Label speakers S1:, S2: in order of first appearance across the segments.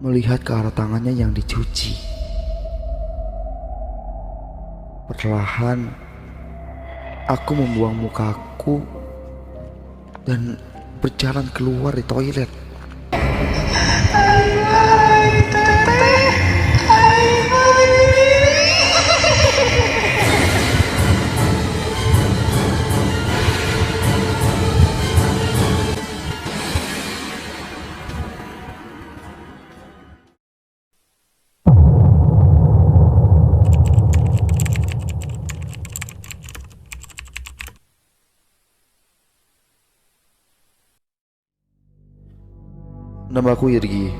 S1: melihat ke arah tangannya yang dicuci. Perlahan, aku membuang mukaku dan berjalan keluar di toilet. Namaku Irgi,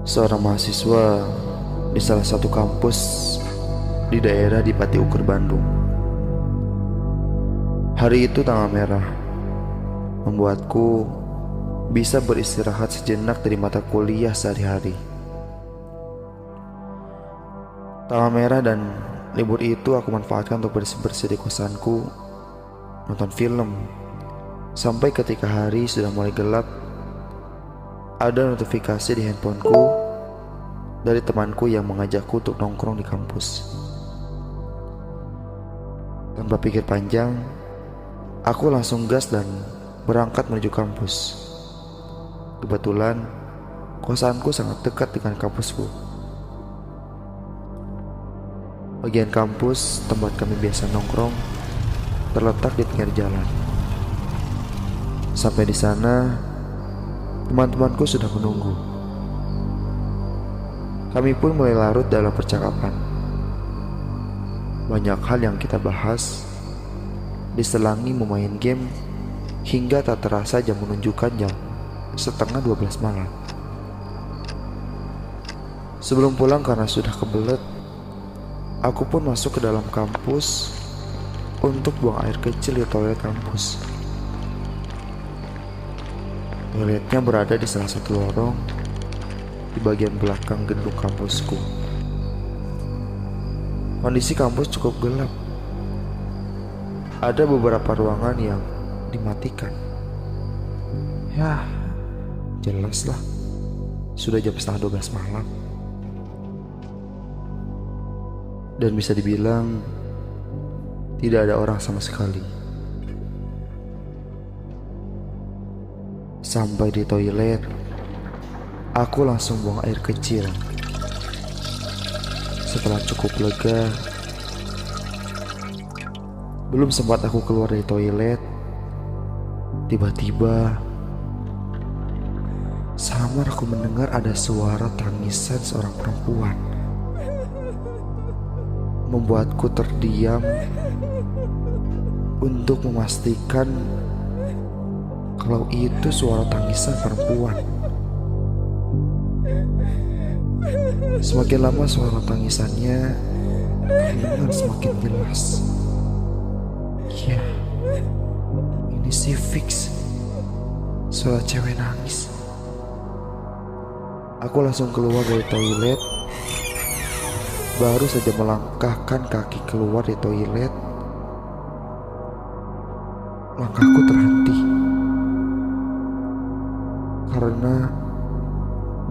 S1: seorang mahasiswa di salah satu kampus di daerah di Pati Ukur, Bandung. Hari itu tanggal merah, membuatku bisa beristirahat sejenak dari mata kuliah sehari-hari. Tanggal merah dan libur itu aku manfaatkan untuk bersih-bersih di kosanku, nonton film, sampai ketika hari sudah mulai gelap, ada notifikasi di handphoneku dari temanku yang mengajakku untuk nongkrong di kampus. Tanpa pikir panjang, aku langsung gas dan berangkat menuju kampus. Kebetulan, kosanku sangat dekat dengan kampusku. Bagian kampus tempat kami biasa nongkrong terletak di pinggir jalan. Sampai di sana, teman-temanku sudah menunggu. Kami pun mulai larut dalam percakapan. Banyak hal yang kita bahas, diselangi memain game, hingga tak terasa jam menunjukkan jam setengah 12 malam. Sebelum pulang karena sudah kebelet, aku pun masuk ke dalam kampus untuk buang air kecil di toilet kampus. Toiletnya berada di salah satu lorong di bagian belakang gedung kampusku. Kondisi kampus cukup gelap. Ada beberapa ruangan yang dimatikan. Ya, jelaslah, sudah jam setengah 12 malam. Dan bisa dibilang tidak ada orang sama sekali. Sampai di toilet, aku langsung buang air kecil. Setelah cukup lega, belum sempat aku keluar dari toilet, tiba-tiba samar aku mendengar ada suara tangisan seorang perempuan. Membuatku terdiam untuk memastikan kalau itu suara tangisan perempuan. Semakin lama suara tangisannya terdengar semakin jelas. Ya, ini sih fix suara cewek nangis. Aku langsung keluar dari toilet. Baru saja melangkahkan kaki keluar dari toilet, langkahku terhenti. Karena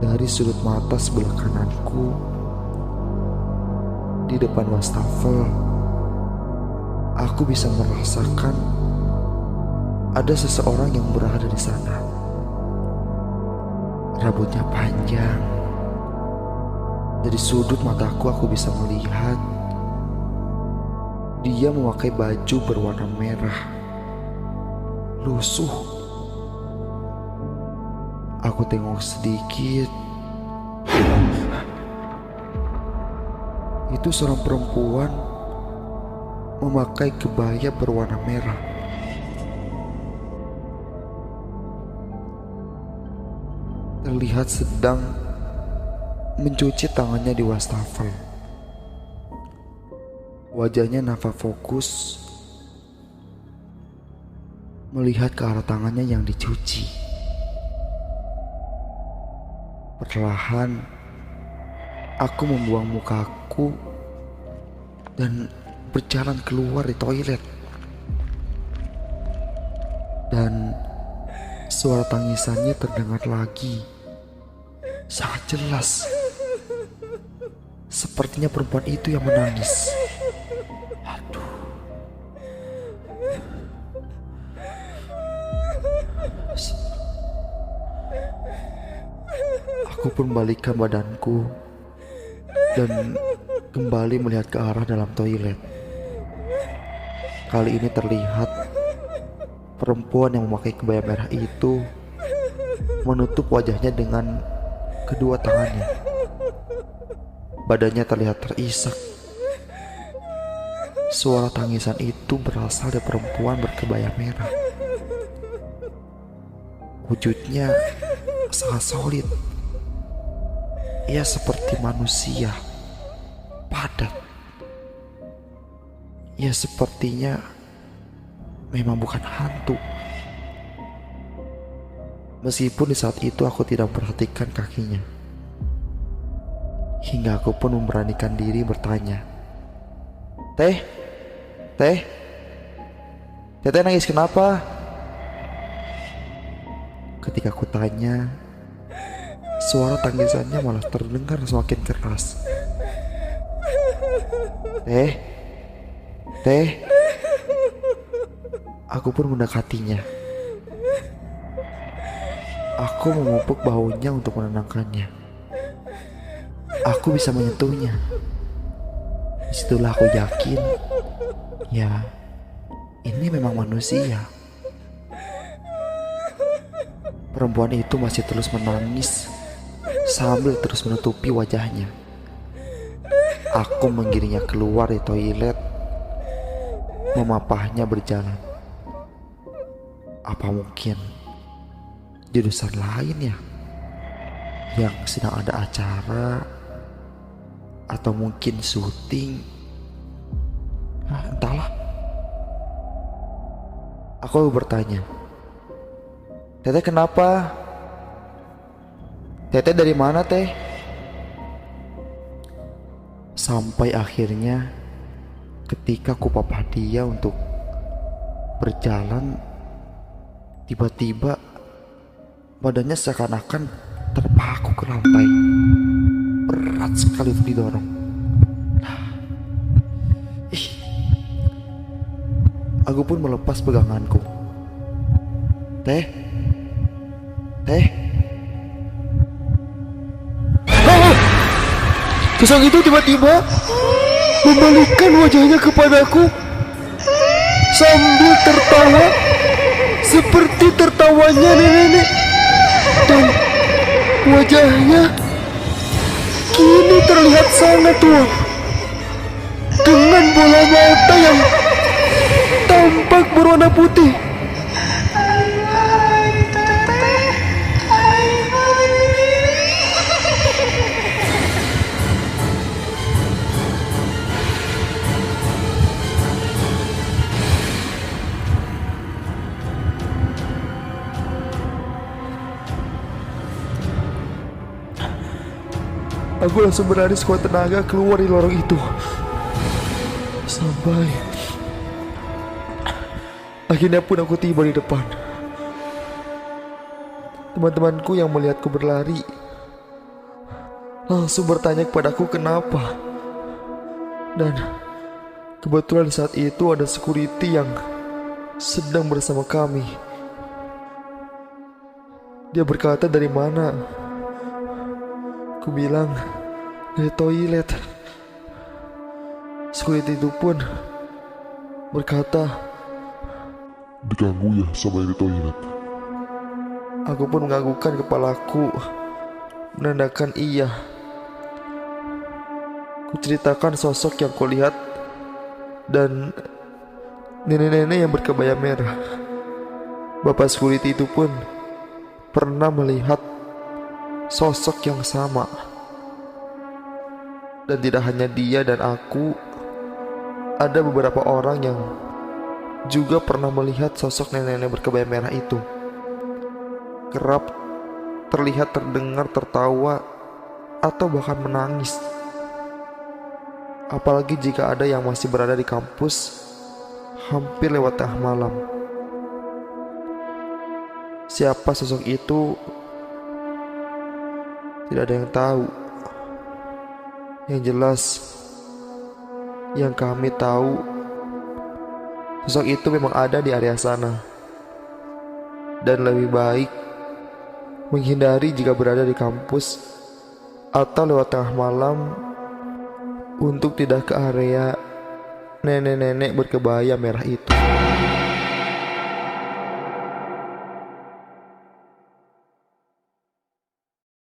S1: dari sudut mata sebelah kananku, di depan wastafel, aku bisa merasakan ada seseorang yang berada di sana. Rambutnya panjang. Dari sudut mataku aku bisa melihat dia memakai baju berwarna merah, lusuh. Aku tengok sedikit. Itu seorang perempuan memakai kebaya berwarna merah. Terlihat sedang mencuci tangannya di wastafel. Wajahnya nampak fokus melihat ke arah tangannya yang dicuci. Perlahan, aku membuang mukaku dan berjalan keluar di toilet. Dan suara tangisannya terdengar lagi. Sangat jelas. Sepertinya perempuan itu yang menangis. Aduh. Aku pun membalikkan badanku dan kembali melihat ke arah dalam toilet. Kali ini terlihat perempuan yang memakai kebaya merah itu menutup wajahnya dengan kedua tangannya. Badannya terlihat terisak. Suara tangisan itu berasal dari perempuan berkebaya merah. Wujudnya sangat solid. Ia seperti manusia, padat. Ia sepertinya memang bukan hantu. Meskipun di saat itu aku tidak memperhatikan kakinya. Hingga aku pun memberanikan diri bertanya, Teh, Teteh nangis kenapa? Ketika aku tanya, suara tangisannya malah terdengar semakin keras. Teh. Aku pun mendekatinya. Aku memupuk bahunya untuk menenangkannya. Aku bisa menyentuhnya. Disitulah aku yakin, ya, ini memang manusia. Perempuan itu masih terus menangis sambil terus menutupi wajahnya. Aku menggiringnya keluar dari toilet, memapahnya berjalan. Apa mungkin jurusan lain ya yang sedang ada acara, atau mungkin syuting? Entahlah. Aku bertanya, Teteh kenapa? Teteh dari mana teh? Sampai akhirnya ketika ku papah dia untuk berjalan, tiba-tiba badannya seakan-akan terpaku ke lantai. Berat sekali untuk didorong. Aku pun melepas peganganku. Teh. Sosok itu tiba-tiba membalikkan wajahnya kepadaku sambil tertawa seperti tertawanya nenek-nenek, dan wajahnya kini terlihat sangat tua dengan bola mata yang tampak berwarna putih. Aku langsung berlari sekuat tenaga keluar dari lorong itu. Sampai akhirnya pun aku tiba di depan. Teman-temanku yang melihatku berlari langsung bertanya kepadaku kenapa. Dan kebetulan saat itu ada security yang sedang bersama kami. Dia berkata, dari mana? Aku bilang, dari toilet. Security itu pun berkata,
S2: diganggu ya sama yang di toilet.
S1: aku pun menganggukkan kepalaku, menandakan iya. Kuceritakan sosok yang kulihat dan nenek-nenek yang berkebaya merah. Bapak security itu pun pernah melihat sosok yang sama. Dan tidak hanya dia dan aku, ada beberapa orang yang juga pernah melihat sosok nenek-nenek berkebaya merah itu. Kerap terlihat terdengar tertawa atau bahkan menangis. Apalagi jika ada yang masih berada di kampus hampir lewat tengah malam. Siapa sosok itu? Tidak ada yang tahu. Yang jelas, yang kami tahu, sosok itu memang ada di area sana. Dan lebih baik menghindari jika berada di kampus atau lewat tengah malam untuk tidak ke area nenek-nenek berkebaya merah itu.